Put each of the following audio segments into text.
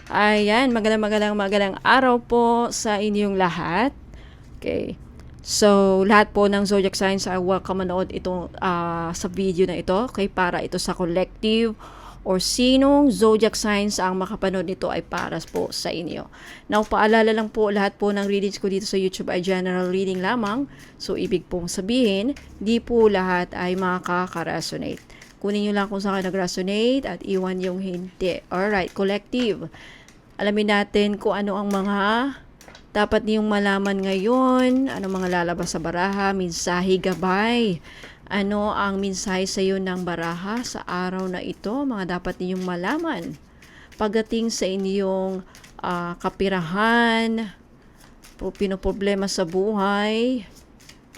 Ayan, magalang araw po sa inyong lahat. Okay. So, lahat po ng zodiac signs ay welcome manood ito sa video na ito. Okay, para ito sa collective or sinong zodiac signs ang makapanood nito ay para po sa inyo. Now, paalala lang po, lahat po ng readings ko dito sa YouTube ay general reading lamang. So, ibig pong sabihin, di po lahat ay makaka-resonate. Kunin nyo lang kung saan nag-resonate at iwan yung hindi. Alright, collective. Alamin natin kung ano ang mga dapat niyong malaman ngayon, ano mga lalabas sa baraha, mensahe gabay. Ano ang mensahe sa iyo ng baraha sa araw na ito, mga dapat ninyong malaman. Pagdating sa inyong kapirahan, pinoproblema sa buhay,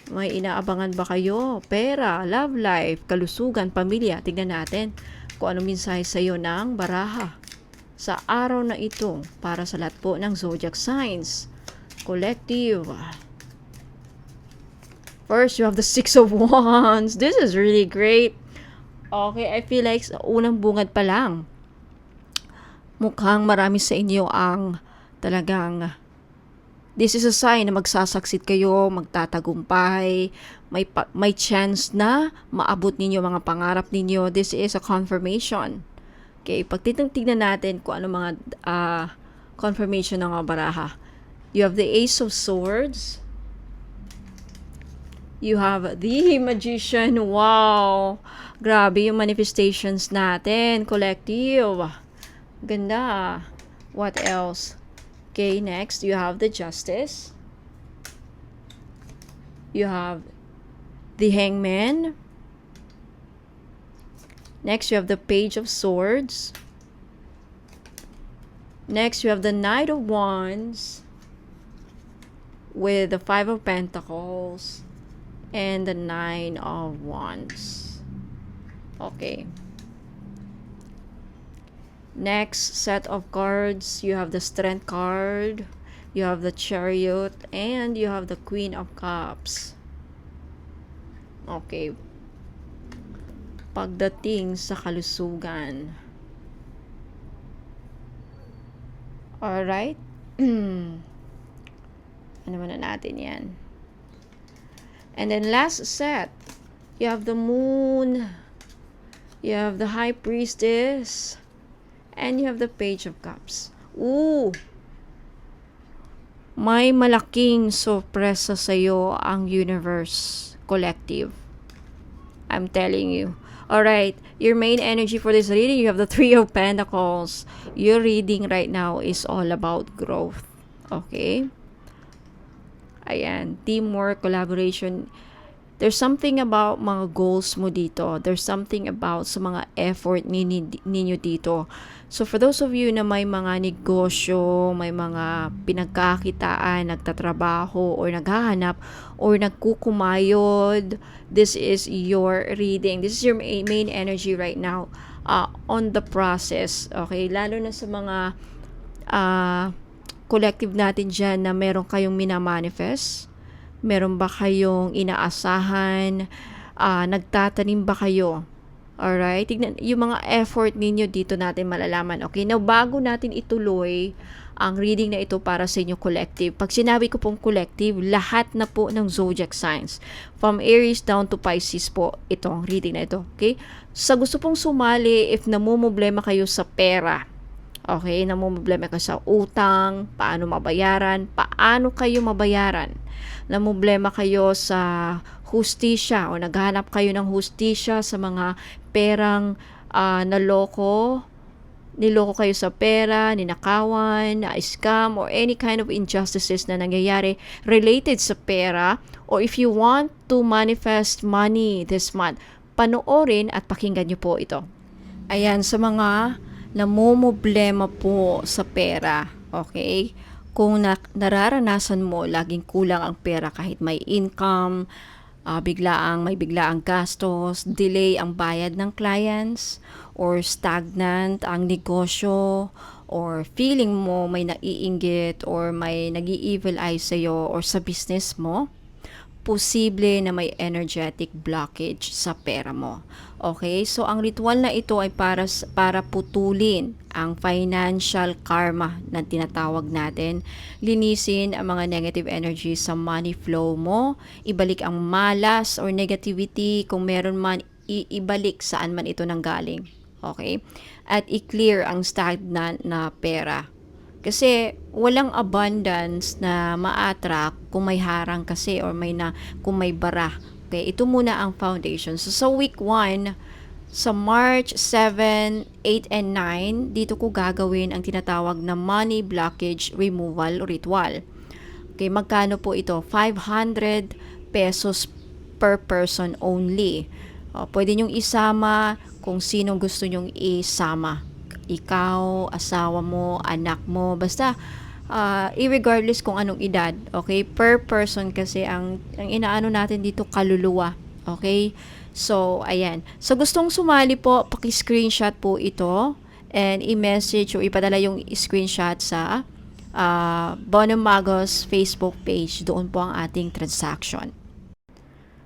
may inaabangan ba kayo? Pera, love life, kalusugan, pamilya. Tignan natin kung ano mensahe sa iyo ng baraha sa araw na ito para sa lahat po ng zodiac signs. Collective. First, you have the Six of Wands. This is really great. Okay, I feel like sa unang bungad pa lang, mukhang marami sa inyo ang talagang this is a sign na magsasaksit kayo, magtatagumpay, may chance na maabot ninyo mga pangarap ninyo. This is a confirmation. Okay, pag tignan natin kung ano mga confirmation ng mga baraha. You have the Ace of Swords. You have the Magician. Wow! Grabe yung manifestations natin. Collective. Ganda. What else? Okay, next, you have the Justice. You have the Hangman. Next, you have the Page of Swords. Next, you have the Knight of Wands with the Five of Pentacles and the Nine of Wands. Okay. Next set of cards, you have the Strength card, you have the Chariot, and you have the Queen of Cups. Okay. Pagdating sa kalusugan. Alright. Ano na natin yan. And then last set, you have the Moon, you have the High Priestess, and you have the Page of Cups. Ooh! May malaking sorpresa sa'yo ang universe, collective. I'm telling you. Alright, your main energy for this reading, you have the Three of Pentacles. Your reading right now is all about growth. Okay? Ayan, teamwork, collaboration. There's something about mga goals mo dito. There's something about sa mga effort ninyo dito. So for those of you na may mga negosyo, may mga pinagkakitaan, nagtatrabaho, or naghahanap, or nagkukumayod, this is your reading. This is your main energy right now on the process. Okay? Lalo na sa mga collective natin dyan na meron kayong minamanifest, meron ba kayong inaasahan, nagtatanim ba kayo? Alright, tignan yung mga effort ninyo dito natin malalaman. Okay, now bago natin ituloy ang reading na ito para sa inyo collective. Pag sinabi ko pong collective, lahat na po ng zodiac signs. From Aries down to Pisces po itong reading na ito. Okay, sa gusto pong sumali, if namumblema kayo sa pera, okay, namumblema ka sa utang, paano mabayaran, paano kayo mabayaran. Namumblema kayo sa hustisya o naghahanap kayo ng hustisya sa mga perang niloko kayo sa pera, ninakawan, na-scam, or any kind of injustices na nangyayari related sa pera, or if you want to manifest money this month, panoorin at pakinggan nyo po ito. Ayan, sa mga namumblema po sa pera, okay? Kung nararanasan mo, laging kulang ang pera kahit may income, may biglaang gastos, delay ang bayad ng clients, or stagnant ang negosyo, or feeling mo may naiinggit, or may nag-i-evil eye sa'yo, or sa business mo, posible na may energetic blockage sa pera mo. Okay? So, ang ritual na ito ay para putulin ang financial karma na tinatawag natin. Linisin ang mga negative energy sa money flow mo, ibalik ang malas or negativity kung meron man, ibalik saan man ito nanggaling. Okay? At i-clear ang stagnant na pera. Kasi walang abundance na ma-attract kung may harang kasi or kung may bara. Okay, ito muna ang foundation. So sa week 1, sa March 7, 8, and 9, dito ko gagawin ang tinatawag na money blockage removal ritual. Okay, magkano po ito? 500 pesos per person only. Pwede nyong isama kung sino gusto nyong isama. Ikaw, asawa mo, anak mo, basta irregardless kung anong edad, okay? Per person kasi ang inaano natin dito kaluluwa, okay? So, ayan. So, gustong sumali po, paki-screenshot po ito and i-message o ipadala yung screenshot sa Bonum Magos Facebook page. Doon po ang ating transaction.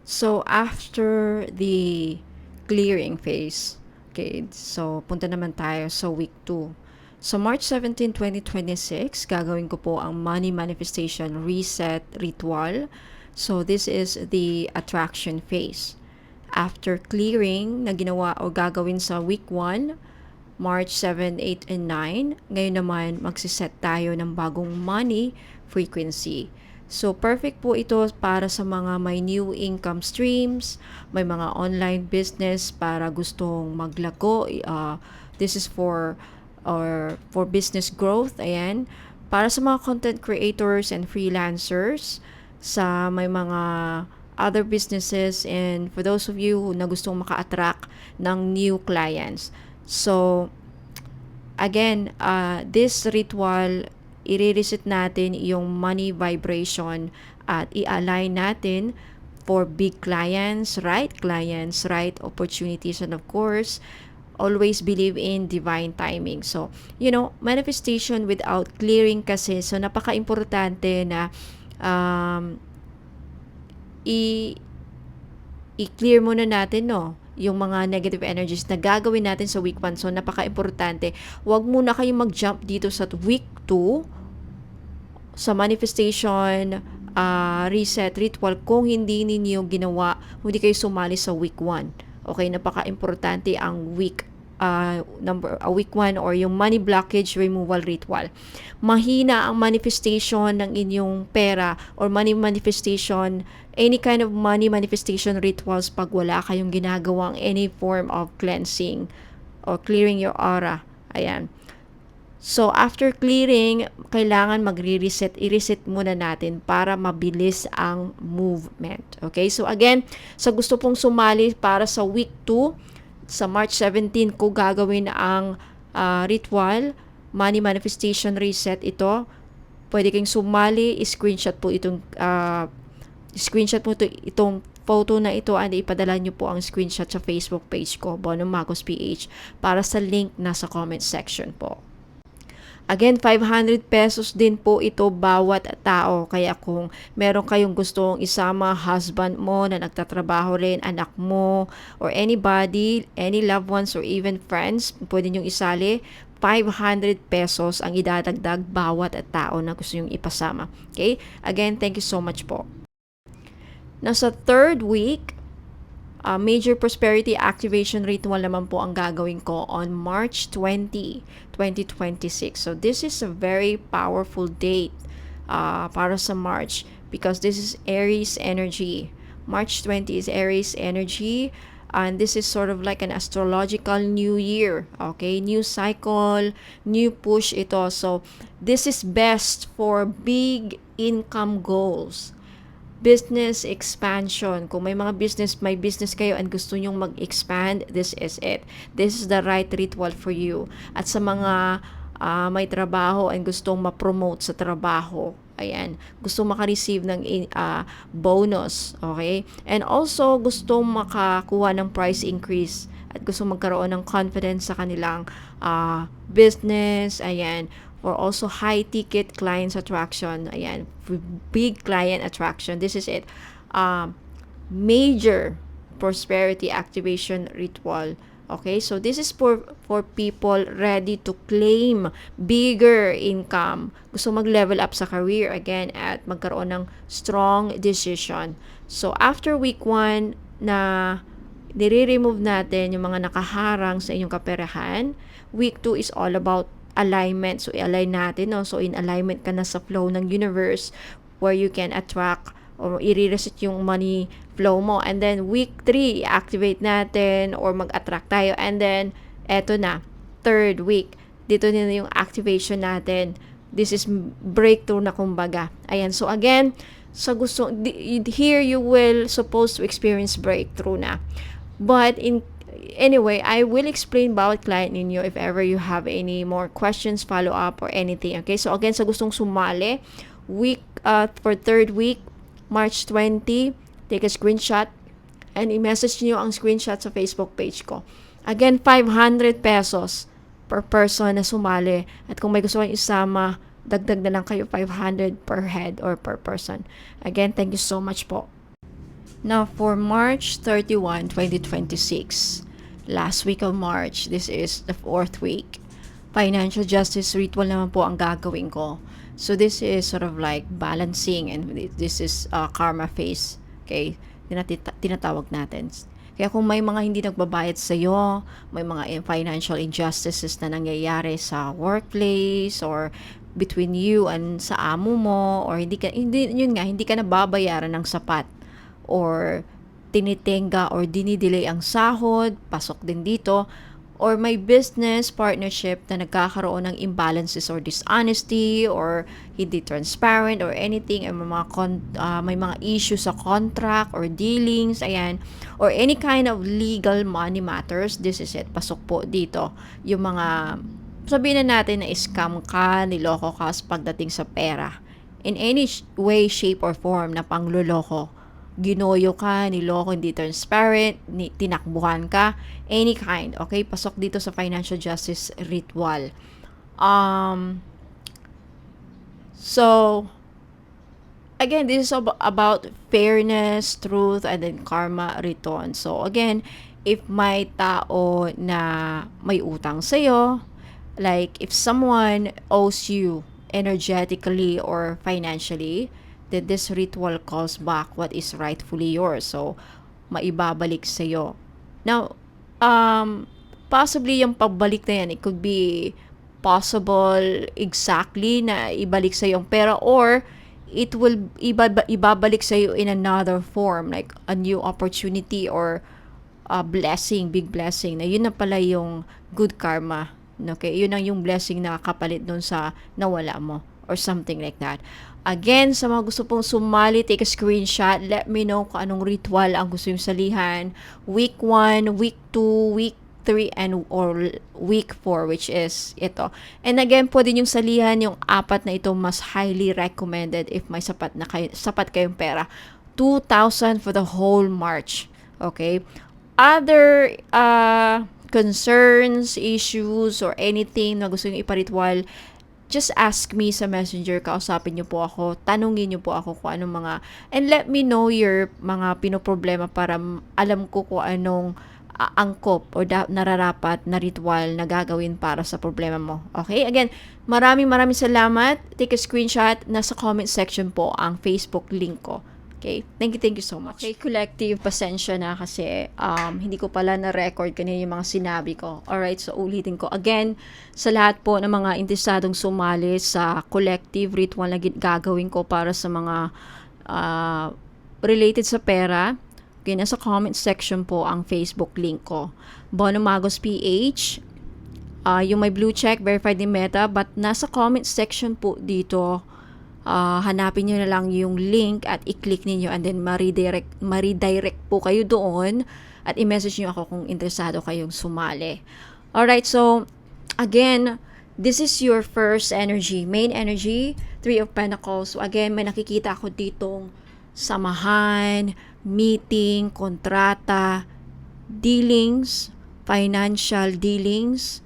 So, after the clearing phase, okay, so punta naman tayo sa week 2. So, March 17, 2026, gagawin ko po ang Money Manifestation Reset Ritual. So, this is the attraction phase. After clearing na ginawa o gagawin sa week 1, March 7, 8, and 9, ngayon naman magsiset tayo ng bagong money frequency. So, perfect po ito para sa mga may new income streams, may mga online business para gustong maglago. This is for business growth. Ayan. Para sa mga content creators and freelancers, sa may mga other businesses, and for those of you na gustong maka-attract ng new clients. So, again, this ritual, i-reset natin yung money vibration at i-align natin for big clients, right opportunities, and of course, always believe in divine timing. So, manifestation without clearing kasi, so napaka-importante na i-clear muna natin, yung mga negative energies na gagawin natin sa week 1. So, napaka-importante. Huwag muna kayong mag-jump dito sa week 2 sa manifestation reset ritual kung hindi ninyo ginawa, hindi kayo sumali sa week 1. Okay, napaka-importante ang week 1 or yung money blockage removal ritual. Mahina ang manifestation ng inyong pera or money manifestation, any kind of money manifestation rituals pag wala kayong ginagawang any form of cleansing or clearing your aura. Ayan. So, after clearing, kailangan i-reset muna natin para mabilis ang movement. Okay? So, again, sa gusto pong sumali para sa week 2, sa March 17 ko gagawin ang ritual, money manifestation reset ito. Pwede kayong sumali, screenshot mo itong photo na ito and ipadala nyo po ang screenshot sa Facebook page ko, Bonum Magos PH, para sa link na sa comment section po. Again, 500 pesos din po ito bawat tao. Kaya kung meron kayong gustong isama, husband mo na nagtatrabaho rin, anak mo, or anybody, any loved ones, or even friends, pwede nyong isali. 500 pesos ang idadagdag bawat tao na gusto nyong ipasama. Okay? Again, thank you so much po. Now, sa third week, major prosperity activation ritual naman po ang gagawin ko on March 20, 2026. So, this is a very powerful date para sa March because this is Aries energy. March 20 is Aries energy, and this is sort of like an astrological new year. Okay? New cycle, new push ito. So, this is best for big income goals. Business expansion. Kung may business kayo and gusto nyong mag-expand, this is it. This is the right ritual for you. At sa mga may trabaho and gustong ma-promote sa trabaho, ayan, gustong maka-receive ng bonus, okay? And also, gustong makakuha ng price increase at gustong magkaroon ng confidence sa kanilang business, ayan, or also high ticket clients attraction. Ayan, big client attraction. This is it. Major prosperity activation ritual. Okay, so this is for people ready to claim bigger income. Gusto mag-level up sa career again at magkaroon ng strong decision. So after week 1 na nire-remove natin yung mga nakaharang sa inyong kaperahan, week 2 is all about alignment. So i-align natin, no? So in alignment ka na sa flow ng universe where you can attract or i-reset yung money flow mo. And then week 3, activate natin or mag-attract tayo. And then eto na, third week, dito na yung activation natin. This is breakthrough na kumbaga. Ayan, so again, sa gusto, here you will supposed to experience breakthrough na. But anyway, I will explain bawat client ninyo if ever you have any more questions, follow up, or anything. Okay, so again, sa gustong sumali, for third week, March 20, take a screenshot and i-message niyo ang screenshot sa Facebook page ko. Again, 500 pesos per person na sumali. At kung may gusto kayong isama, dagdag na lang kayo 500 per head or per person. Again, thank you so much po. Now, for March 31, 2026, last week of March, this is the 4th week, financial justice ritual naman po ang gagawin ko. So this is sort of like balancing, and this is karma phase. Okay? Tinatawag natin. Kaya kung may mga hindi nagbabayad sa iyo, may mga financial injustices na nangyayari sa workplace or between you and sa amo mo, or hindi ka nababayaran ng sapat, or tinitenga or dinidelay ang sahod, pasok din dito, or may business partnership na nagkakaroon ng imbalances or dishonesty or hindi transparent or anything, or may mga issues sa contract or dealings, ayan, or any kind of legal money matters, this is it, pasok po dito yung mga sabihin na natin na scam ka, niloko ka pagdating sa pera in any way, shape, or form na pangloloko. Ginoyo ka, niloko, hindi transparent, tinakbuhan ka, any kind, okay? Pasok dito sa financial justice ritual. So, again, this is about fairness, truth, and then karma return. So, again, if may tao na may utang sa'yo, like if someone owes you energetically or financially, that this ritual calls back what is rightfully yours. So, maibabalik sa'yo. Now, possibly yung pagbalik na yan, it could be possible exactly na ibalik sa'yo yung pera, or it will ibabalik sa'yo in another form, like a new opportunity or a blessing, big blessing, na yun na pala yung good karma. Okay? Yun ang yung blessing na kapalit dun sa nawala mo, or something like that. Again, sa mga gusto pong sumali, take a screenshot. Let me know kung anong ritual ang gusto yung salihan. Week 1, week 2, week 3, or week 4, which is ito. And again, pwede yung salihan, yung 4 na ito, mas highly recommended if may sapat kayong pera. 2,000 for the whole March. Okay? Other concerns, issues, or anything na gusto yung iparitual, just ask me sa messenger, kausapin niyo po ako, tanungin niyo po ako kung anong mga, and let me know your mga pinoproblema para alam ko kung anong angkop o nararapat na ritual na gagawin para sa problema mo. Okay? Again, maraming salamat. Take a screenshot. Nasa comment section po ang Facebook link ko. Okay? Thank you so much. Okay, collective, pasensya na kasi hindi ko pala na-record kanina yung mga sinabi ko. Alright, so ulitin ko. Again, sa lahat po ng mga interesadong sumali sa collective ritual na gagawin ko para sa mga related sa pera, okay, nasa comment section po ang Facebook link ko. Bono Magos PH, yung may blue check, verified ni Meta, but nasa comment section po dito, hanapin nyo na lang yung link at i-click ninyo, and then ma-redirect po kayo doon at i-message nyo ako kung interesado kayong sumali. Alright, so again, this is your first energy, main energy, 3 of Pentacles. So again, may nakikita ako ditong samahan, meeting, kontrata, dealings, financial dealings,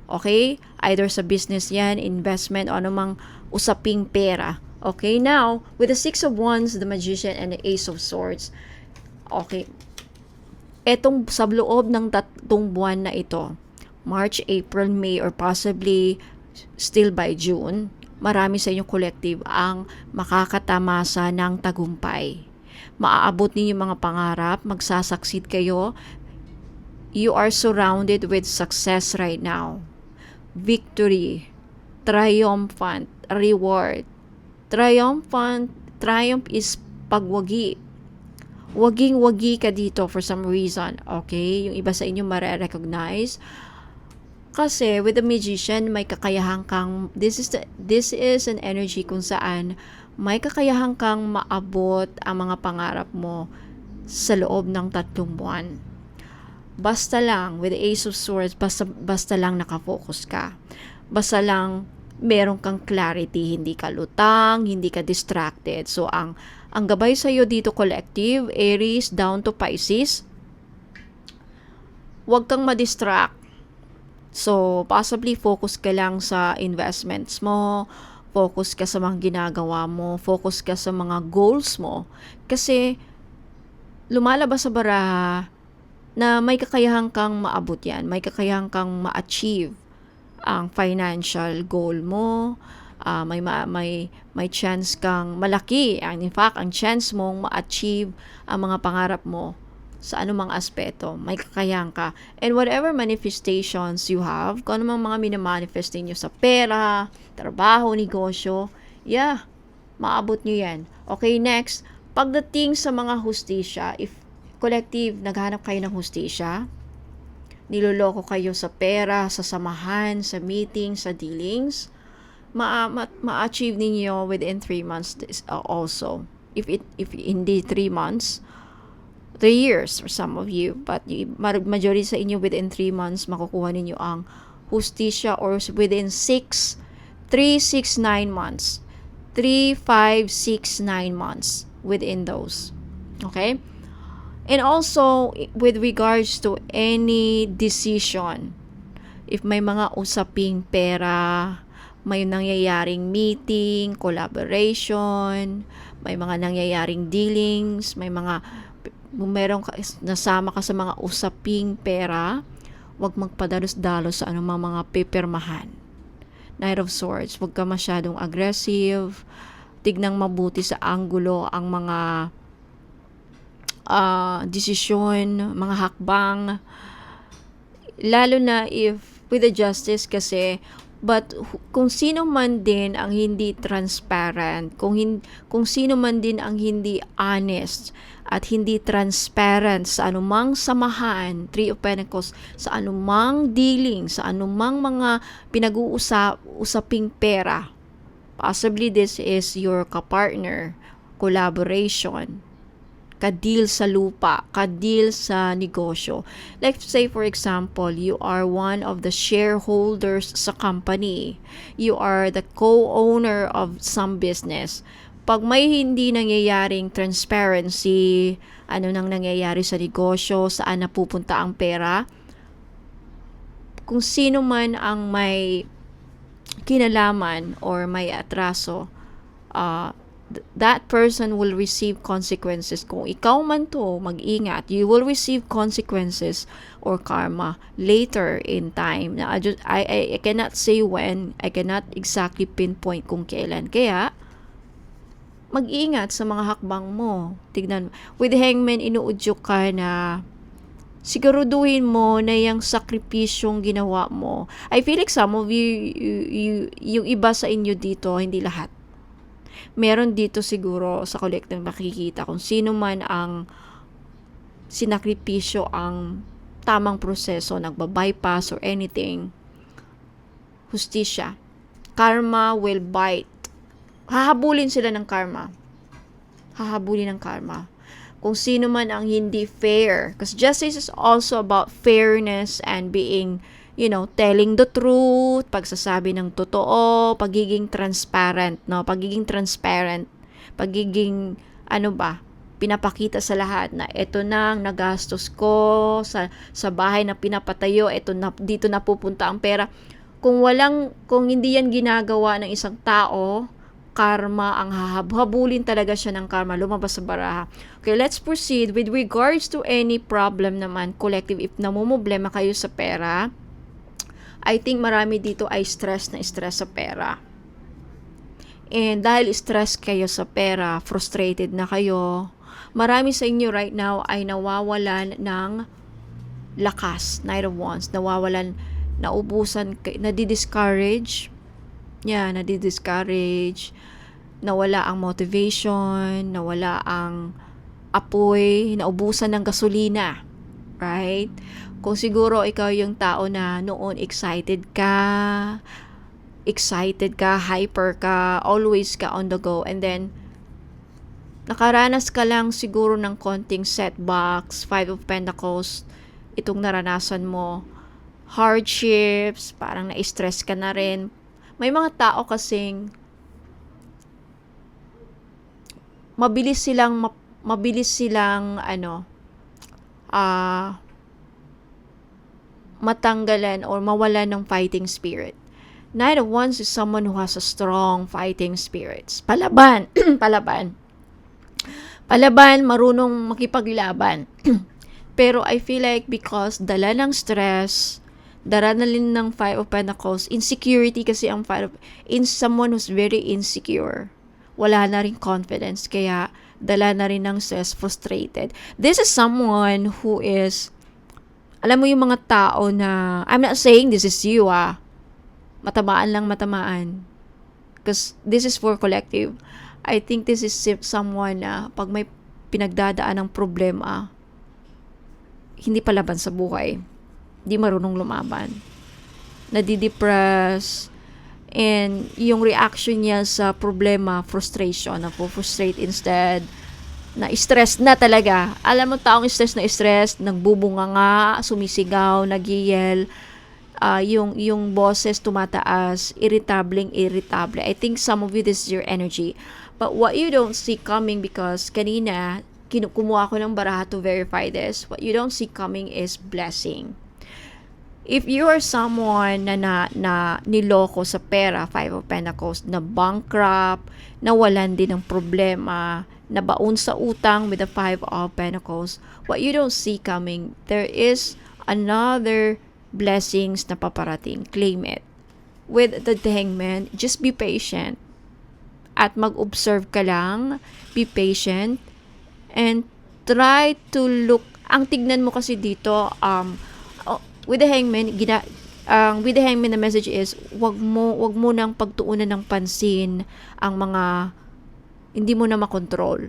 okay? Either sa business yan, investment, o anumang usaping pera. Okay, now, with the 6 of Wands, the Magician, and the Ace of Swords, okay, Etong sa loob ng 3 buwan na ito, March, April, May, or possibly still by June, marami sa inyong collective ang makakatamasa ng tagumpay. Maaabot ninyo mga pangarap, magsasucceed kayo. You are surrounded with success right now. Victory, triumphant, reward. Triumph is pagwagi. Waging-wagi ka dito for some reason, okay? Yung iba sa inyo mare-recognize. Kasi with the magician, may kakayahan kang, this is an energy kung saan may kakayahan kang maabot ang mga pangarap mo sa loob ng 3 buwan. Basta lang, with the Ace of Swords, basta lang nakafocus ka. Basta lang meron kang clarity, hindi ka lutang, hindi ka distracted. So, ang gabay sa iyo dito, collective, Aries down to Pisces, huwag kang ma-distract. So, possibly focus ka lang sa investments mo, focus ka sa mga ginagawa mo, focus ka sa mga goals mo. Kasi, lumalabas sa baraha na may kakayahan kang maabot yan, may kakayahan kang ma-achieve ang financial goal mo, may chance kang malaki, in fact, ang chance mong ma-achieve ang mga pangarap mo sa anumang aspeto, may kakayahan ka. And whatever manifestations you have, kung anumang mga minamanifest niyo sa pera, trabaho, negosyo, maabot nyo yan. Okay, next, pagdating sa mga hustisya, if collective, naghanap kayo ng hustisya, niloloko kayo sa pera, sa samahan, sa meeting, sa dealings, ma-achieve ninyo within 3 months also. If hindi 3 months, 3 years for some of you, but majority sa inyo within 3 months makukuha ninyo ang hustisya, or within 3, 6, 9 months. 3, 5, 6, 9 months within those. Okay? And also, with regards to any decision, if may mga usaping pera, may nangyayaring meeting, collaboration, may mga nangyayaring dealings, meron ka, nasama ka sa mga usaping pera, huwag magpadalos-dalos sa anumang mga pipirmahan. Knight of Swords, huwag ka masyadong aggressive, tignang mabuti sa anggulo ang mga desisyon, mga hakbang, lalo na if with the justice kasi. But kung sino man din ang hindi transparent, kung sino man din ang hindi honest at hindi transparent sa anumang samahan, 3 of Pentacles, sa anumang dealing, sa anumang mga pinag-uusaping pera, possibly this is your kapartner, collaboration, ka-deal sa lupa, ka-deal sa negosyo. Like say for example, you are one of the shareholders sa company. You are the co-owner of some business. Pag may hindi nangyayaring transparency, ano nang nangyayari sa negosyo, saan napupunta ang pera, kung sino man ang may kinalaman or may atraso, that person will receive consequences. Kung ikaw man to, mag-ingat. You will receive consequences or karma later in time. Now, I cannot say when. I cannot exactly pinpoint kung kailan. Kaya, mag-ingat sa mga hakbang mo. Tignan, with Hangman, inuudyok ka na siguraduhin mo na yung sakripisyong ginawa mo. I feel like some of you, yung iba sa inyo dito, hindi lahat. Meron dito siguro sa collective makikita kung sino man ang sinakripisyo ang tamang proseso, nagba-bypass or anything. Hustisya. Karma will bite. Hahabulin sila ng karma. Kung sino man ang hindi fair. Because justice is also about fairness and being, telling the truth, pagsasabi ng totoo, pagiging transparent, pinapakita sa lahat na ito nang nagastos ko sa bahay na pinapatayo, dito napupunta ang pera. Kung hindi yan ginagawa ng isang tao, karma ang habulin talaga siya ng karma, lumabas sa baraha. Okay, let's proceed with regards to any problem naman, collective, if namumblema kayo sa pera. I think marami dito ay stress sa pera. And dahil stress kayo sa pera, frustrated na kayo, marami sa inyo right now ay nawawalan ng lakas, Knight of Wands, naubusan, nadi-discourage, nawala ang motivation, nawala ang apoy, naubusan ng gasolina, right? Kung siguro ikaw yung tao na noon excited ka, hyper ka, always ka on the go, and then nakaranas ka lang siguro ng konting setbacks, Five of Pentacles, itong naranasan mo, hardships, parang na-stress ka na rin. May mga tao kasing mabilis silang matanggalan or mawalan ng fighting spirit. Knight of Wands is someone who has a strong fighting spirits. Palaban, marunong makipaglaban. Pero I feel like because dala ng stress, dala na rin ng Five of Pentacles, insecurity kasi ang someone who's very insecure. Wala na rin confidence, kaya dala na rin ng stress, frustrated. This is someone who is, alam mo yung mga tao na, I'm not saying this is you, matamaan. Because this is for collective. I think this is someone na pag may pinagdadaan ng problema, hindi palaban sa buhay, hindi marunong lumaban, nadidepress, and yung reaction niya sa problema, frustration, frustrate instead, na stress na talaga. Alam mo, taong stress, nagbubunga nga, sumisigaw, nag-yell, yung boses tumataas, irritable. I think some of you, this is your energy. But what you don't see coming, because kanina, kumuha ko ng baraha to verify this, what you don't see coming is blessing. If you are someone na niloko sa pera, Five of Pentacles, na bankrupt, nawalan din ng problema, nabaon sa utang with the Five of Pentacles, what you don't see coming, there is another blessings na paparating. Claim it. With the Hangman, just be patient. At mag-observe ka lang, be patient, and try to look, ang tignan mo kasi dito, with the Hangman, the message is, wag mo nang pagtuunan ng pansin ang mga hindi mo na makontrol.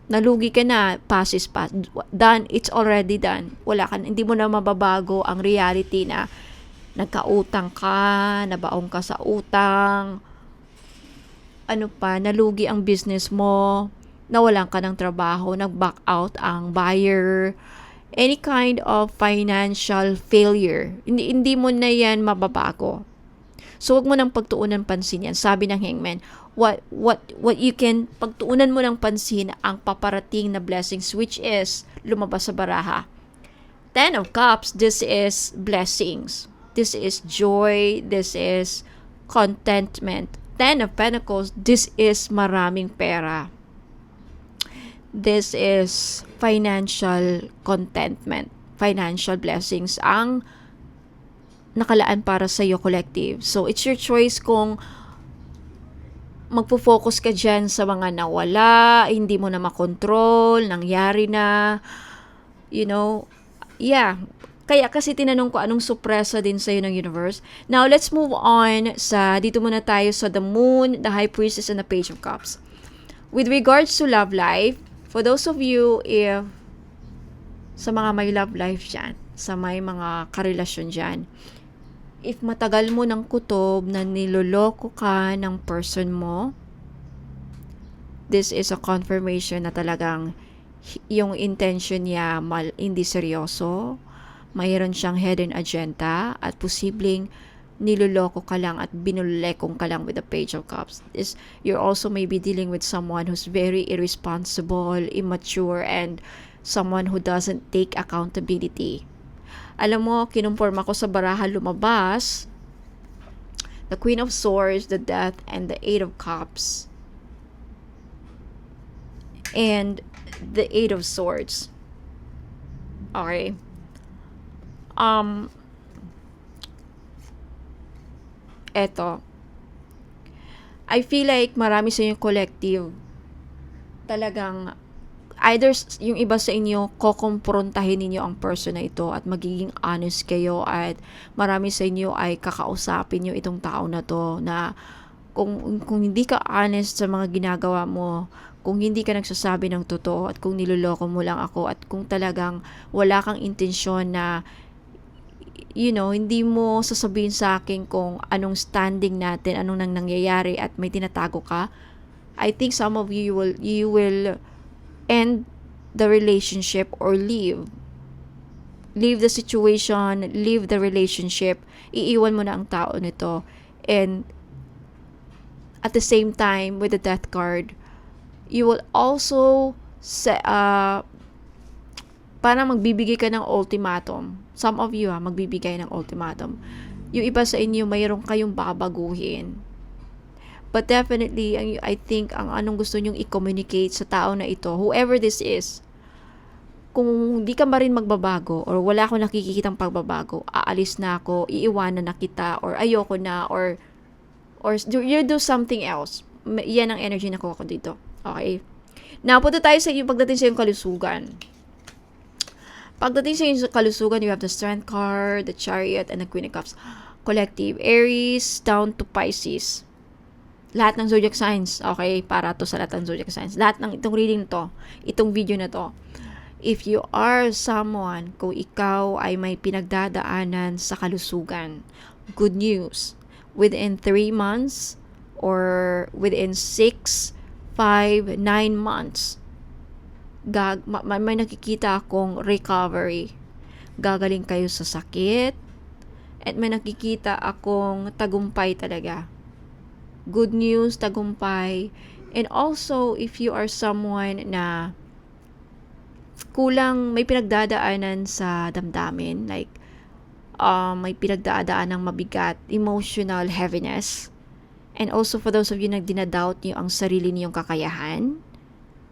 Nalugi ka na, past is past. Done, it's already done. Hindi mo na mababago ang reality na nagkautang ka, nabaong ka sa utang, nalugi ang business mo, nawalan ka ng trabaho, nag-back out ang buyer, any kind of financial failure, hindi mo na yan mababago. So, wag mo nang pagtuunan pansin yan. Sabi ng Hangman, what you can, pagtuunan mo ng pansin ang paparating na blessings, which is, lumabas sa baraha. 10 of Cups, this is blessings. This is joy. This is contentment. 10 of Pentacles, this is maraming pera. This is financial contentment, financial blessings ang nakalaan para sa iyo, collective. So, it's your choice kung magpo-focus ka dyan sa mga nawala, hindi mo na makontrol, nangyari na, Kaya kasi tinanong ko anong sorpresa din sa'yo ng universe. Now, let's move on dito muna tayo sa the Moon, the High Priestess, and the Page of Cups. With regards to love life, for those of you, sa mga may love life dyan, sa may mga karelasyon dyan, if matagal mo ng kutob na niloloko ka ng person mo, this is a confirmation na talagang yung intention niya hindi seryoso, mayroon siyang hidden agenda, at posibleng niloloko ka lang at binulekong ka lang with the Page of Cups. You're also maybe dealing with someone who's very irresponsible, immature, and someone who doesn't take accountability. Alam mo, kinumpirma ko sa baraha lumabas, The Queen of Swords, the Death, and the Eight of Cups. And the Eight of Swords. Okay. Eto. I feel like marami sa yung collective. Talagang either yung iba sa inyo, kokomprontahin ninyo ang person na ito at magiging honest kayo at marami sa inyo ay kakausapin nyo itong tao na to na kung hindi ka honest sa mga ginagawa mo, kung hindi ka nagsasabi ng totoo at kung niloloko mo lang ako at kung talagang wala kang intensyon na hindi mo sasabihin sa akin kung anong standing natin, anong nangyayari at may tinatago ka, I think some of you will end the relationship or leave the situation, leave the relationship, iiwan mo na ang tao nito. And at the same time, with the Death card, you will also parang magbibigay ka ng ultimatum. Some of you magbibigay ng ultimatum. Yung iba sa inyo, mayroon kayong babaguhin. But definitely, I think ang anong gusto nyong i-communicate sa tao na ito, whoever this is, kung hindi ka pa rin magbabago or wala akong nakikitang pagbabago, aalis na ako, iiwanan na kita, or ayoko na, or you do something else. Yan ang energy na kuha ko dito. Okay? Now, punta tayo sa iyo pagdating sa iyong kalusugan. Pagdating sa iyong kalusugan, you have the Strength card, the Chariot, and the Queen of Cups. Collective. Aries down to Pisces. Lahat ng zodiac signs, okay? Para to sa lahat ng zodiac signs. Lahat ng itong reading to, itong video na to. If you are someone, kung ikaw ay may pinagdadaanan sa kalusugan, good news. Within 3 months or within 6, 5, 9 months, may nakikita akong recovery. Gagaling kayo sa sakit at may nakikita akong tagumpay talaga. Good news, tagumpay. And also, if you are someone na kulang, may pinagdadaanan sa damdamin, like may pinagdadaan ng mabigat, emotional heaviness. And also for those of you na dinadoubt niyo ang sarili niyong kakayahan,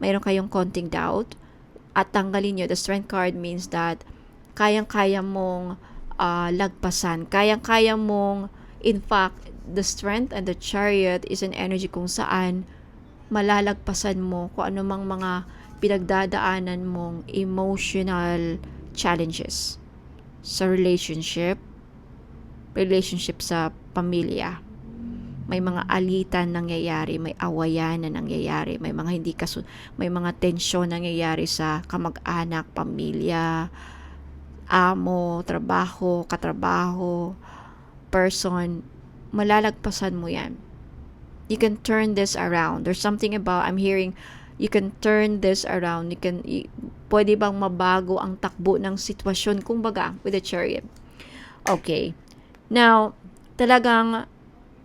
mayroon kayong konting doubt, at tanggalin niyo. The Strength card means that kayang-kaya mong lagpasan. Kayang-kaya mong, in fact, the Strength and the Chariot is an energy kung saan malalagpasan mo kung anumang mga pinagdadaanan mong emotional challenges sa relationship sa pamilya. May mga alitan nangyayari, may awayan na nangyayari, may mga may mga tensyon nangyayari sa kamag-anak, pamilya, amo, trabaho, katrabaho, person. Malalagpasan mo yan. You can turn this around. There's something about, I'm hearing, you can turn this around. Pwede bang mabago ang takbo ng sitwasyon, kumbaga, with the Chariot. Okay. Now, talagang,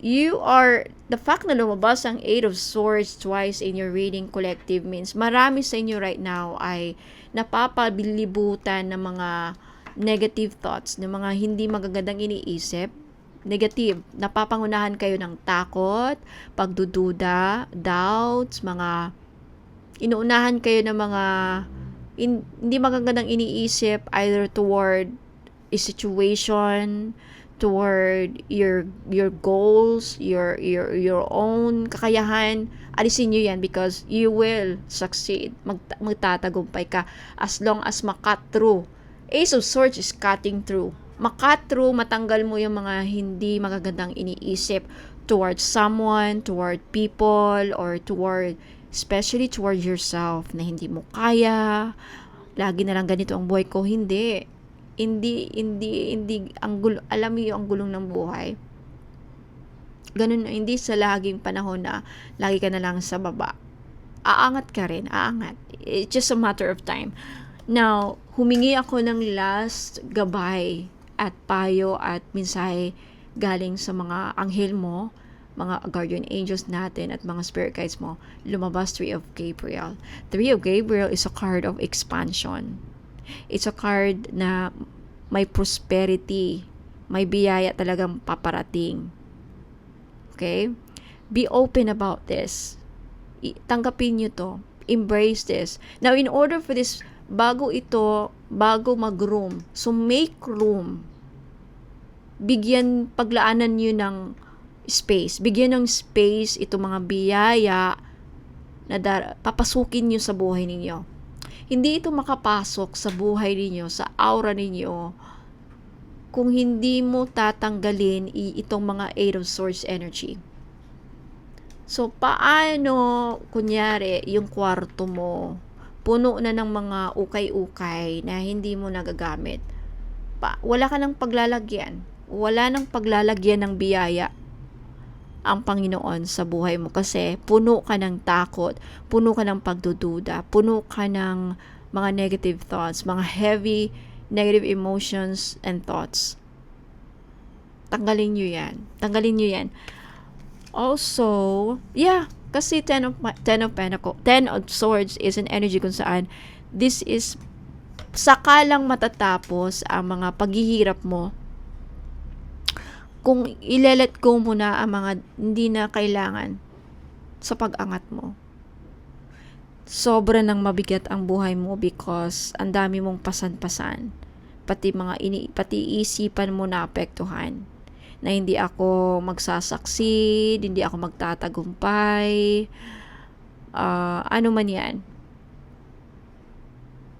the fact na lumabas ang Eight of Swords twice in your reading collective means marami sa inyo right now ay napapabilibutan ng mga negative thoughts, ng mga hindi magagandang iniisip. Negative. Napapangunahan kayo ng takot, pagdududa, doubts, inuunahan kayo ng mga hindi magagandang iniisip either toward a situation, toward your goals, your own kakayahan. Alisin nyo yan because you will succeed. Magtatagumpay ka as long as makat through. Ace of Swords is cutting through. Makat through, matanggal mo yung mga hindi magagandang iniisip toward someone, toward people, or especially toward yourself na hindi mo kaya. Lagi na lang ganito ang buhay ko. Hindi ang gulo, alam mo yung ang gulong ng buhay. Ganun, hindi sa laging panahon na lagi ka na lang sa baba. Aangat ka rin, aangat. It's just a matter of time. Now, humingi ako ng last gabay at payo at mensahe galing sa mga anghel mo, mga guardian angels natin at mga spirit guides mo. Lumabas 3 of Gabriel. 3 of Gabriel is a card of expansion. It's a card na may prosperity, may biyaya talagang paparating. Okay? Be open about this. Tanggapin nyo to. Embrace this. Now, in order for this, bago mag-room, so make room. Paglaanan nyo ng space. Bigyan ng space itong mga biyaya na papasukin nyo sa buhay ninyo. Hindi ito makapasok sa buhay ninyo, sa aura ninyo, kung hindi mo tatanggalin itong mga Eight of Swords energy. So, paano, kunyari, yung kwarto mo, puno na ng mga ukay-ukay na hindi mo nagagamit. Wala ka ng paglalagyan. Wala nang paglalagyan ng biyaya ang Panginoon sa buhay mo kasi puno ka ng takot, puno ka ng pagdududa, puno ka ng mga negative thoughts, mga heavy negative emotions and thoughts. Tanggalin nyo yan. Also, kasi 10 of Swords is an energy kung saan this is saka lang matatapos ang mga paghihirap mo kung ile-let go mo na ang mga hindi na kailangan sa pag-angat mo. Sobra nang mabigat ang buhay mo because ang dami mong pasan-pasan. Pati isipan mo na apektuhan. Na hindi ako magsasucceed, hindi ako magtatagumpay, ano man yan.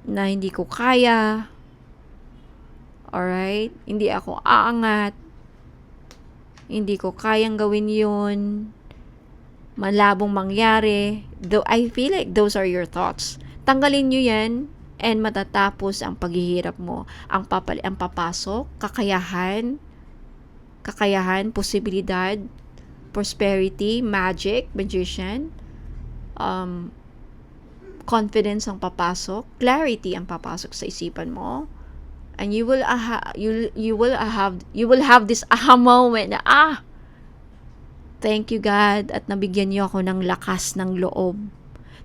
Na hindi ko kaya. Alright? Hindi ako aangat. Hindi ko kayang gawin yun. Malabong mangyari. Though I feel like those are your thoughts. Tanggalin nyo yan and matatapos ang paghihirap mo. Ang papasok, kakayahan, posibilidad, prosperity, magician, confidence ang papasok, clarity ang papasok sa isipan mo. And you will have this aha moment na thank you God at nabigyan niyo ako ng lakas ng loob.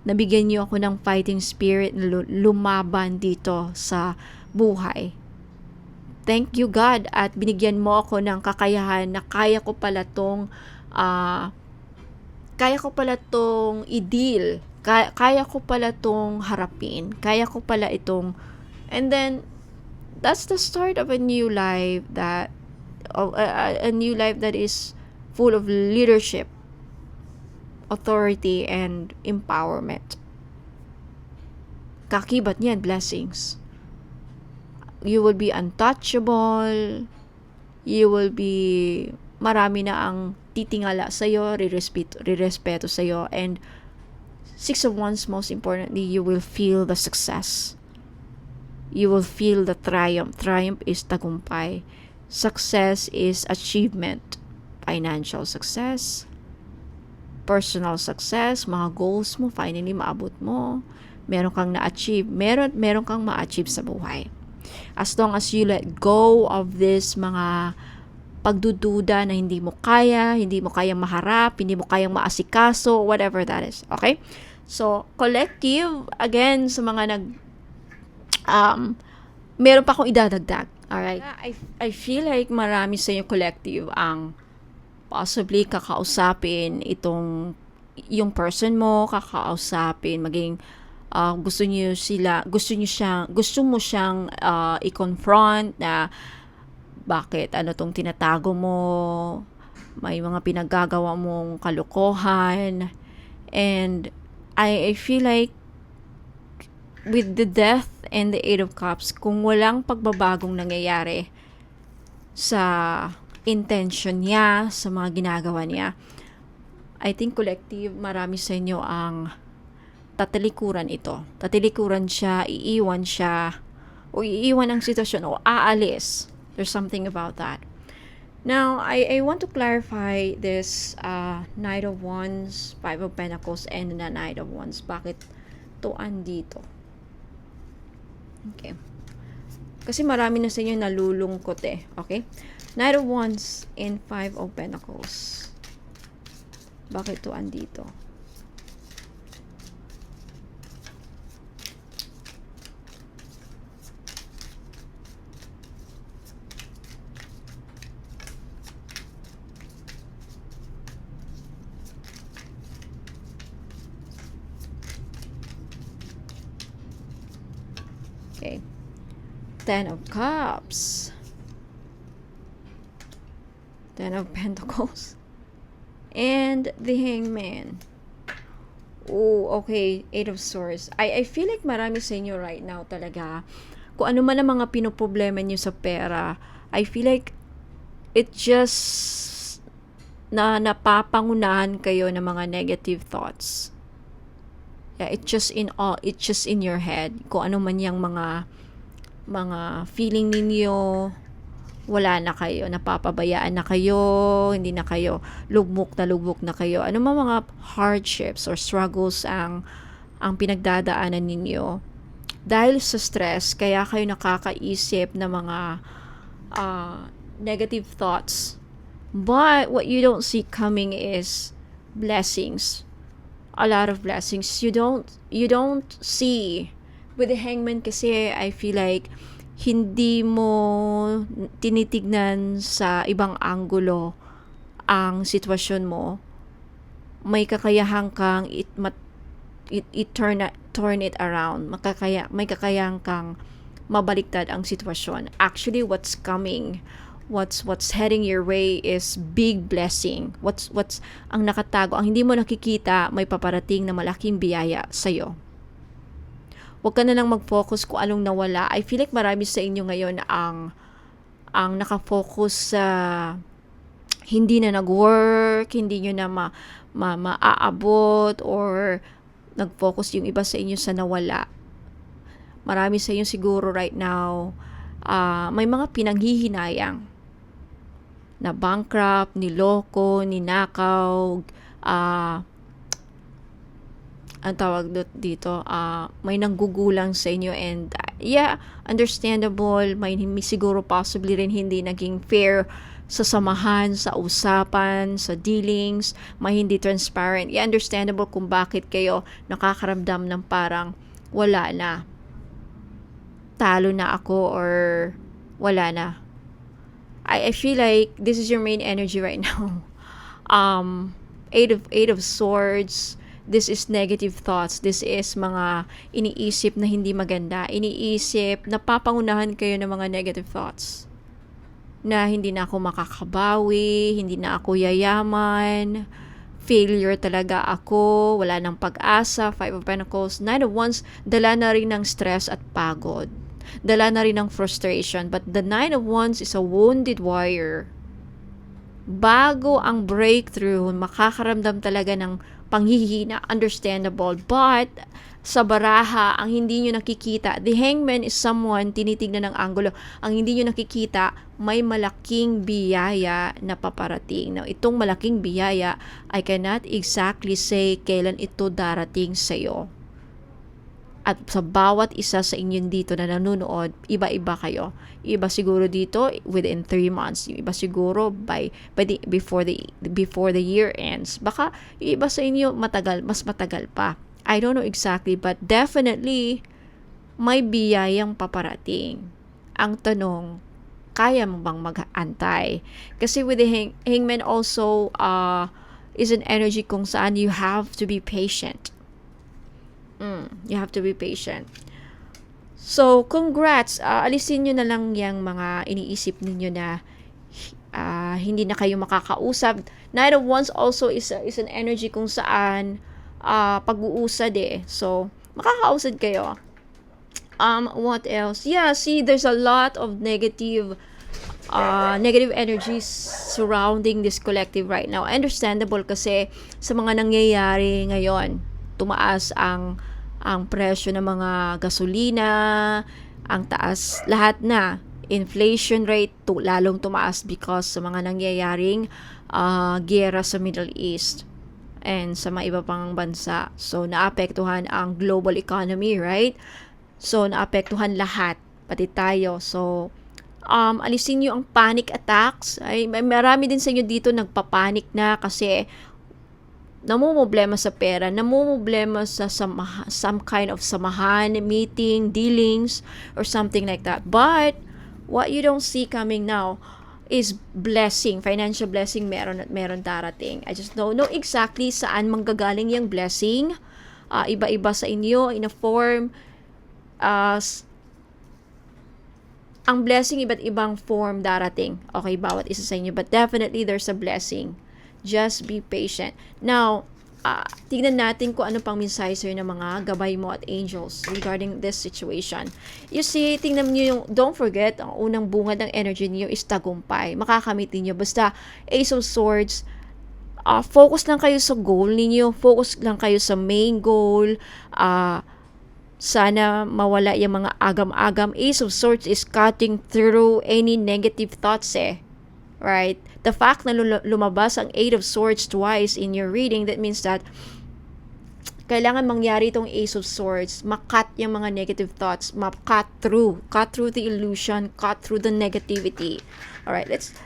Nabigyan niyo ako ng fighting spirit na lumaban dito sa buhay. Thank you God at binigyan mo ako ng kakayahan na kaya ko pala tong i-deal. Kaya ko pala tong harapin. Kaya ko pala itong, and then that's the start of a new life that is full of leadership, authority, and empowerment. Kakibat niyan, blessings. You will be untouchable. You will be, marami na ang titingala sa'yo, rirespeto sa'yo, and Six of Wands, most importantly, you will feel the success. You will feel the triumph. Triumph is tagumpay. Success is achievement. Financial success, personal success, mga goals mo, finally maabot mo. Meron kang na-achieve. Meron kang ma-achieve sa buhay. As long as you let go of this mga pagdududa na hindi mo kayang maharap, hindi mo kayang maasikaso, whatever that is. Okay? So, collective, again, sa mga meron pa akong idadagdag. Alright? I feel like marami sa inyo collective ang possibly kakausapin yung person mo, maging gusto mo siyang i-confront na bakit tong tinatago mo, may mga pinaggagawa mong kalokohan, and I feel like with the Death and the Eight of Cups, kung walang pagbabagong nangyayari sa intention niya, sa mga ginagawa niya, I think collective, marami sa inyo ang tatalikuran ito. Tatalikuran siya, iiwan ang sitwasyon, o aalis. There's something about that. Now, I want to clarify this Knight of Wands, Five of Pentacles, and the Knight of Wands. Bakit to andito? Okay. Kasi marami na sa inyo nalulungkot eh. Okay? Knight of Wands and Five of Pentacles. Bakit to andito? Okay. Ten of Cups. Ten of Pentacles. And the Hangman. Oh, okay. Eight of Swords. I feel like marami sa inyo right now talaga. Kung ano man ang mga pinoproblema nyo sa pera, I feel like it just napapangunahan kayo ng mga negative thoughts. Yeah, it's just in your head. Kung ano man yung mga feeling ninyo, wala na kayo, napapabayaan na kayo, hindi na kayo, lugmok na kayo. Ano mga hardships or struggles ang pinagdadaanan ninyo? Dahil sa stress, kaya kayo nakakaisip ng mga negative thoughts. But what you don't see coming is blessings. A lot of blessings. You don't see. With the Hangman kasi, I feel like hindi mo tinitignan sa ibang anggulo ang sitwasyon mo. May kakayahan kang turn it around. May kakayahan kang mabaliktad ang sitwasyon. Actually, what's coming, what's heading your way is big blessing. What's ang nakatago, ang hindi mo nakikita, may paparating na malaking biyaya sa'yo. Huwag ka na lang mag-focus kung anong nawala. I feel like marami sa inyo ngayon ang nakafocus sa hindi na nag-work, hindi nyo na maaabot, or nag-focus yung iba sa inyo sa nawala. Marami sa inyo siguro right now, may mga pinanghihinayang na bankrupt, niloko, ninakaw, ang tawag dito, may nanggugulang sa inyo, and yeah, understandable, may siguro possibly rin hindi naging fair sa samahan, sa usapan, sa dealings, may hindi transparent. Yeah, understandable kung bakit kayo nakakaramdam ng parang wala na, talo na ako, or wala na. I feel like this is your main energy right now. Eight of Swords. This is negative thoughts. This is mga iniisip na hindi maganda. Iniisip, napapangunahan kayo ng mga negative thoughts. Na hindi na ako makakabawi, hindi na ako yayaman, failure talaga ako, wala nang pag-asa. Five of Pentacles. Nine of Wands, dala na rin ng stress at pagod. Dala na rin ng frustration. But the Nine of Wands is a wounded warrior. Bago ang breakthrough, makakaramdam talaga ng panghihina, understandable. But sa baraha, ang hindi nyo nakikita, the Hangman is someone tinitignan ng anggulo. Ang hindi nyo nakikita, may malaking biyaya na paparating. Now, itong malaking biyaya, I cannot exactly say kailan ito darating sa'yo. At sa bawat isa sa inyo dito na nanonood, iba-iba kayo. Iba siguro dito within 3 months. Yung iba siguro before the year ends. Baka yung iba sa inyo mas matagal pa. I don't know exactly, but definitely may biyayang paparating. Ang tanong, kaya mo bang mag-antay? Kasi with the Hangman also is an energy kung saan you have to be patient. You have to be patient. So, congrats. Alisin nyo na lang yung mga iniisip ninyo na hindi na kayo makakausap. Nine of Wands also is an energy kung saan pag-uusad eh. So, makakausad kayo. What else? Yeah, see, there's a lot of negative energies surrounding this collective right now. Understandable kasi sa mga nangyayari ngayon, tumaas ang presyo ng mga gasolina, ang taas lahat na. Inflation rate lalong tumaas because sa mga nangyayaring giyera sa Middle East and sa mga iba pang bansa. So, naapektuhan ang global economy, right? So, naapektuhan lahat, pati tayo. So, alisin nyo ang panic attacks. Ay, marami din sa inyo dito nagpapanik na kasi namumblema sa pera, namumblema sa some kind of samahan, meeting, dealings, or something like that. But, what you don't see coming now is blessing, financial blessing, meron at meron darating. I just don't know exactly saan manggagaling yung blessing. Iba-iba sa inyo, in a form, ang blessing, iba't ibang form darating. Okay, bawat isa sa inyo. But definitely, there's a blessing. Just be patient. Now, tignan natin kung ano pang mensahe sa'yo ng mga gabay mo at angels regarding this situation. You see, tingnan niyo yung, don't forget, ang unang bungad ng energy niyo is tagumpay. Makakamit niyo. Basta, Ace of Swords, focus lang kayo sa goal ninyo. Focus lang kayo sa main goal. Sana mawala yung mga agam-agam. Ace of Swords is cutting through any negative thoughts right? The fact na lumabas ang Eight of Swords twice in your reading, that means that kailangan mangyari itong Ace of Swords, makat yung mga negative thoughts, cut through the illusion, cut through the negativity. Alright, let's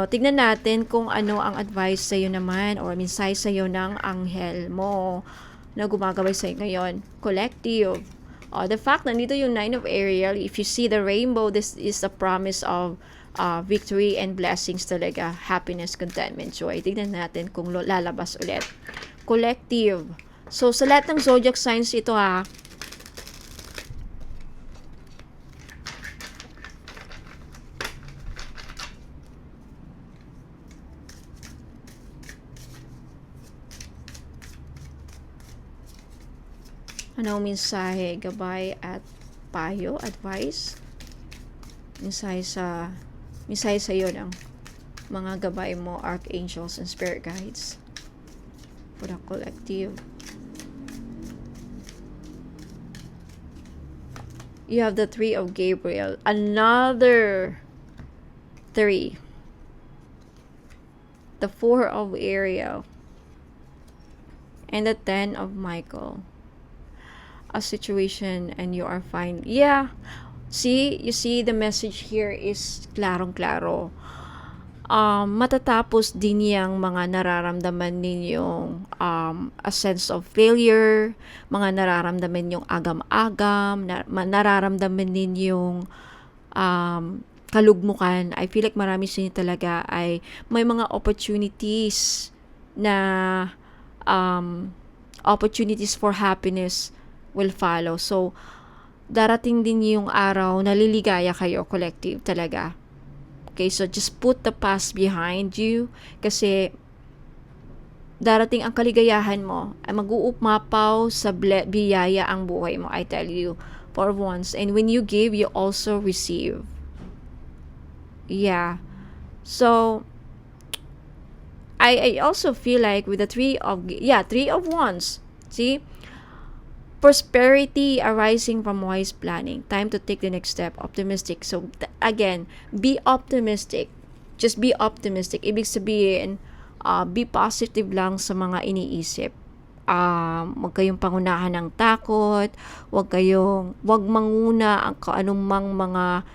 tignan natin kung ano ang advice sa'yo naman or mensahe sa'yo ng anghel mo na gumagabay sa'yo ngayon. Collective. The fact na nandito yung Nine of Ariel, if you see the rainbow, this is a promise of victory and blessings talaga. Happiness, contentment, joy. Tignan natin kung lalabas ulit. Collective. So, sa lahat ng zodiac signs ito ano mensahe, gabay at payo, advice? Mensahe sa iyo ng mga gabay mo, archangels and spirit guides for the collective. You have the Three of Gabriel, another 3, the 4 of Ariel, and the 10 of Michael. A situation and you are fine. Yeah, you see the message here is klarong-klaro. Matatapos din yung mga nararamdaman ninyong a sense of failure, mga nararamdaman ninyong agam-agam, nararamdaman ninyong kalugmukan. I feel like marami sa inyo talaga ay may mga opportunities na opportunities for happiness will follow. So, darating din yung araw na liligaya kayo, collective talaga. Okay, so just put the past behind you kasi darating ang kaligayahan mo ay mag-uumapaw sa biyaya ang buhay mo, I tell you, for once. And when you give, you also receive. Yeah. So, I also feel like with the Three of Wands, see? Prosperity arising from wise planning. Time to take the next step. Optimistic. So, again, be optimistic. Just be optimistic. Ibig sabihin, be positive lang sa mga iniisip. Huwag kayong pangunahan ng takot. Huwag manguna ang kaanumang mga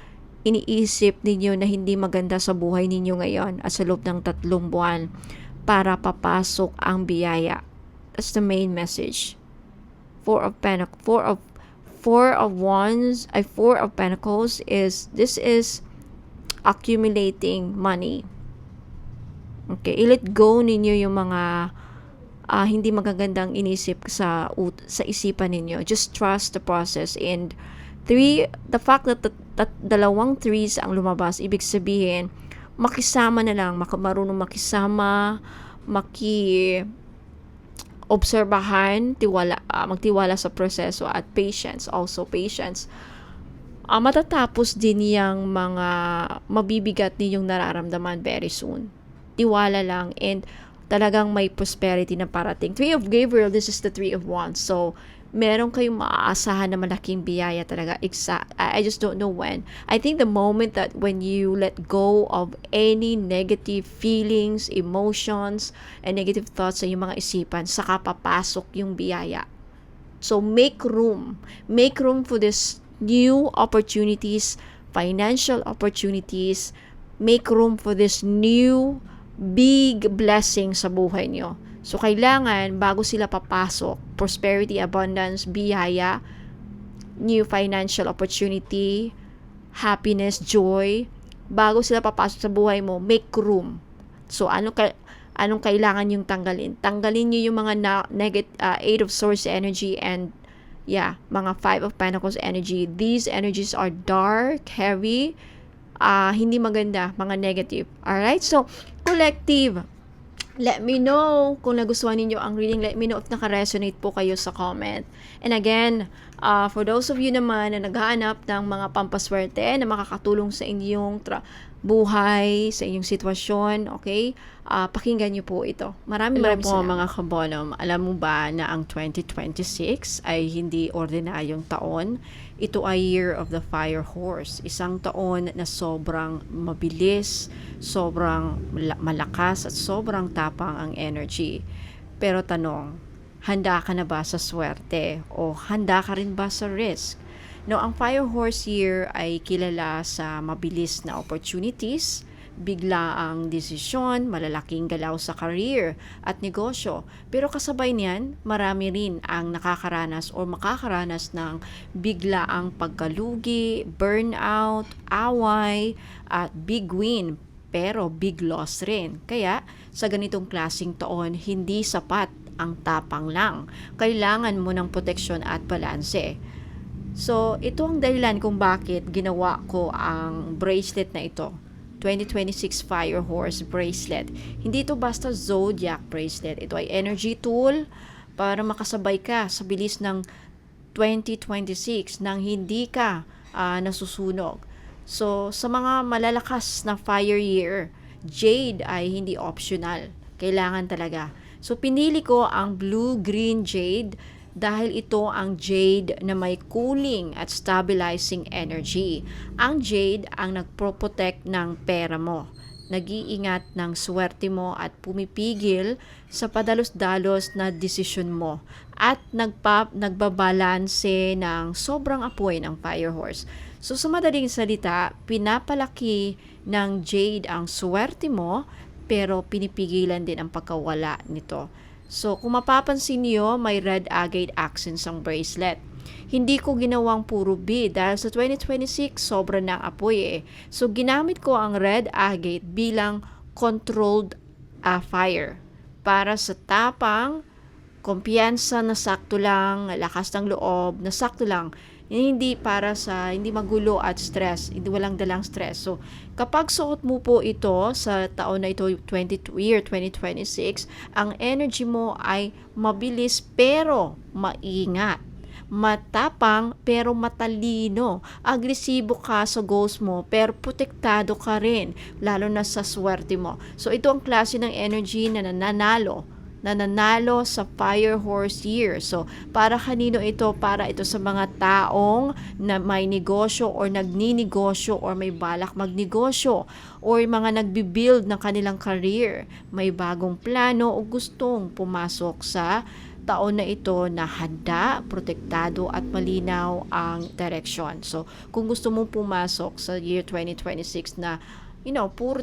iniisip ninyo na hindi maganda sa buhay ninyo ngayon at sa loob ng 3 buwan para papasok ang biyaya. That's the main message. Four of Pentacles is accumulating money. Okay, i-let go ninyo yung mga hindi magagandang inisip sa isipan ninyo. Just trust the process. And the fact that dalawang 3s ang lumabas, ibig sabihin makisama na lang, marunong makisama, obserbahan, magtiwala sa proseso at patience. Matatapos din yung mga mabibigat ninyong nararamdaman very soon. Tiwala lang and talagang may prosperity na parating. Three of Gabriel, this is the Three of Wands. So, meron kayong maaasahan na malaking biyaya talaga. I just don't know when. I think the moment that when you let go of any negative feelings, emotions, and negative thoughts sa iyong mga isipan, saka papasok yung biyaya. So, make room. Make room for this new opportunities, financial opportunities. Make room for this new big blessing sa buhay nyo. So, kailangan, bago sila papasok, prosperity, abundance, biyaya, new financial opportunity, happiness, joy, bago sila papasok sa buhay mo, make room. So, anong kailangan yung tanggalin? Tanggalin nyo yung mga Eight of Swords energy and Yeah, mga Five of Pentacles energy. These energies are dark, heavy, hindi maganda, mga negative. Alright? So, collective, let me know kung nagustuhan ninyo ang reading. Let me know if naka-resonate po kayo sa comment. And again, for those of you naman na naghahanap ng mga pampaswerte na makakatulong sa inyong buhay, sa inyong sitwasyon, okay? Pakinggan nyo po ito. Maraming po salamat. Mga kabonom, alam mo ba na ang 2026 ay hindi ordinaryong taon? Ito ay Year of the Fire Horse. Isang taon na sobrang mabilis, sobrang malakas at sobrang tapang ang energy. Pero tanong, handa ka na ba sa swerte? O handa ka rin ba sa risk? No, ang Fire Horse Year ay kilala sa mabilis na opportunities, bigla ang desisyon, malalaking galaw sa career at negosyo. Pero kasabay niyan, marami rin ang nakakaranas o makakaranas ng bigla ang pagkalugi, burnout, away, at big win pero big loss rin. Kaya sa ganitong klaseng taon, hindi sapat ang tapang lang. Kailangan mo ng proteksyon at balanse. So, ito ang dahilan kung bakit ginawa ko ang bracelet na ito. 2026 Fire Horse Bracelet. Hindi ito basta zodiac bracelet. Ito ay energy tool para makasabay ka sa bilis ng 2026 nang hindi ka nasusunog. So, sa mga malalakas na fire year, jade ay hindi optional. Kailangan talaga. So, pinili ko ang blue-green jade dahil ito ang jade na may cooling at stabilizing energy. Ang jade ang nagpro-protect ng pera mo, nag-iingat ng swerte mo at pumipigil sa padalos-dalos na desisyon mo at nagbabalanse ng sobrang apoy ng Fire Horse. So sa madaling salita, pinapalaki ng jade ang swerte mo pero pinipigilan din ang pagkawala nito. So, kung mapapansin niyo, may red agate accents ang bracelet. Hindi ko ginawang puro B dahil sa 2026, sobra na apoy eh. So, ginamit ko ang red agate bilang controlled fire. Para sa tapang, kumpiyansa na sakto lang, lakas ng loob na sakto lang. Hindi para sa hindi magulo at stress, hindi walang dalang stress. So, kapag suot mo po ito sa taon na ito, year 2026, ang energy mo ay mabilis pero maingat. Matapang pero matalino. Agresibo ka sa goals mo pero protektado ka rin, lalo na sa swerte mo. So, ito ang klase ng energy na nananalo sa Fire Horse Year. So, para kanino ito? Para ito sa mga taong na may negosyo or nagninegosyo or may balak magnegosyo or mga nagbibuild ng kanilang career, may bagong plano o gustong pumasok sa taon na ito na handa, protektado at malinaw ang direksyon. So, kung gusto mong pumasok sa year 2026 na, puro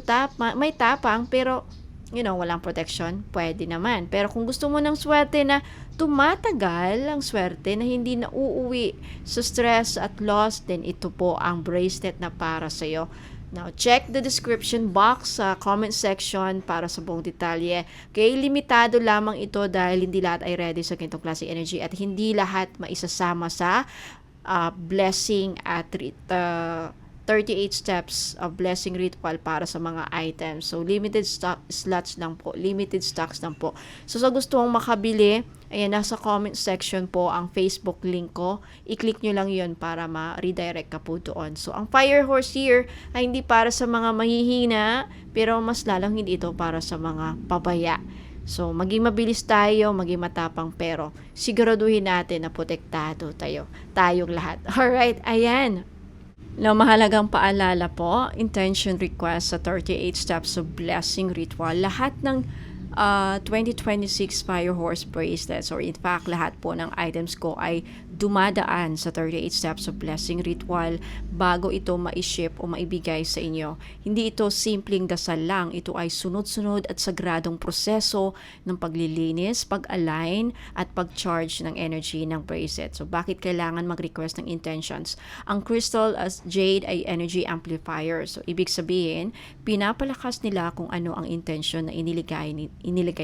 may tapang pero walang protection, pwede naman. Pero kung gusto mo ng swerte na tumatagal ang swerte na hindi na uuwi sa stress at loss, then ito po ang bracelet na para sa'yo. Now, check the description box sa comment section para sa buong detalye. Okay, limitado lamang ito dahil hindi lahat ay ready sa ganitong klase energy at hindi lahat maisasama sa blessing at 38 steps of blessing ritual para sa mga items. So, limited slots lang po. Limited stocks lang po. So, sa gusto mong makabili, ayan, nasa comment section po ang Facebook link ko. I-click nyo lang yun para ma-redirect ka po doon. So, ang Fire Horse Year ay hindi para sa mga mahihina, pero mas lalong hindi ito para sa mga pabaya. So, maging mabilis tayo, maging matapang, pero siguraduhin natin na protektado tayong lahat. Alright, ayan. Now, mahalagang paalala po, intention request sa 38 steps of blessing ritual. Lahat ng 2026 Fire Horse bracelets or in fact lahat po ng items ko ay dumadaan sa 38 steps of blessing ritual bago ito ma-ship o maibigay sa inyo. Hindi ito simpleng dasal lang, ito ay sunod-sunod at sagradong proseso ng paglilinis, pag-align at pag-charge ng energy ng bracelet. So bakit kailangan mag-request ng intentions? Ang crystal as jade ay energy amplifier. So ibig sabihin, pinapalakas nila kung ano ang intention na iniligay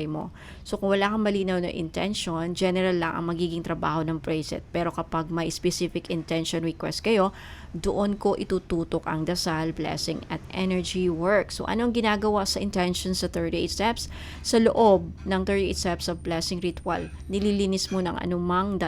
mo. So kung wala kang malinaw na intention, general lang ang magiging trabaho ng bracelet. Pero Pero kapag may specific intention request kayo, doon ko itututok ang dasal, blessing, at energy work. So, anong ginagawa sa intention sa 38 steps? Sa loob ng 38 steps of blessing ritual, nililinis mo ng anumang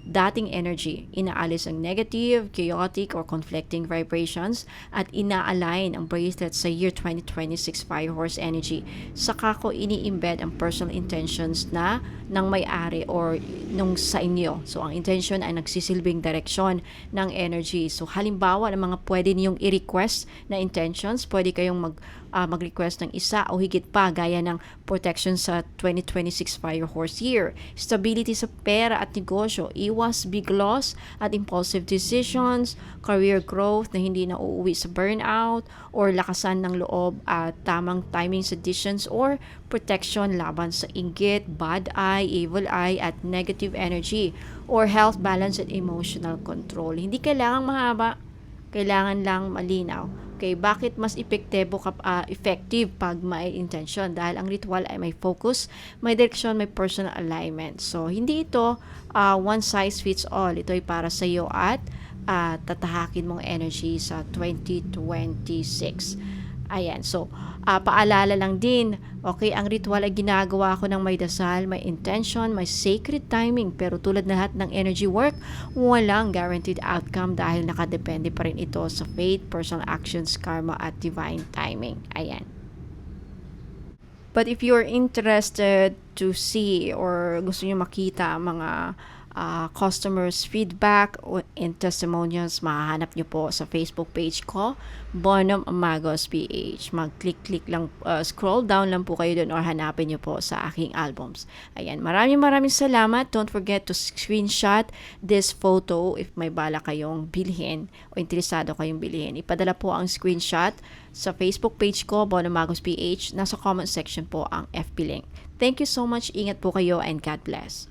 dating energy. Inaalis ang negative, chaotic, or conflicting vibrations at ina-align ang bracelet sa year 2026 Fire Horse energy. Saka ko ini-embed ang personal intentions na ng may-ari or nung sa inyo. So, ang intention ay nagsisilbing direksyon ng energy. So, halimbawa ng mga pwede niyong i-request na intentions, pwede kayong mag-request ng isa o higit pa gaya ng protection sa 2026 Fire Horse year, stability sa pera at negosyo, iwas big loss at impulsive decisions, career growth na hindi na uuwi sa burnout, or lakasan ng loob at tamang timing sa decisions, or protection laban sa inggit, bad eye, evil eye at negative energy, or health balance at emotional control. Hindi kailangang mahaba, kailangan lang malinaw. Okay, bakit mas effective pag may intention? Dahil ang ritual ay may focus, may direksyon, may personal alignment. So, hindi ito one size fits all. Ito ay para sa iyo at tatahakin mong energy sa 2026. Ayan, so paalala lang din, okay, ang ritual ay ginagawa ko ng may dasal, may intention, may sacred timing, pero tulad na lahat ng energy work, walang guaranteed outcome dahil nakadepende pa rin ito sa faith, personal actions, karma, at divine timing. Ayan. But if you're interested to see or gusto nyo makita mga customers feedback and testimonials, mahahanap nyo po sa Facebook page ko, Bonum Magos PH. Mag-click lang, scroll down lang po kayo doon or hanapin nyo po sa aking albums. Ayan, maraming salamat. Don't forget to screenshot this photo if may bala kayong bilhin o interesado kayong bilhin. Ipadala po ang screenshot sa Facebook page ko, Bonum Magos PH. Nasa comment section po ang FB link. Thank you so much. Ingat po kayo and God bless.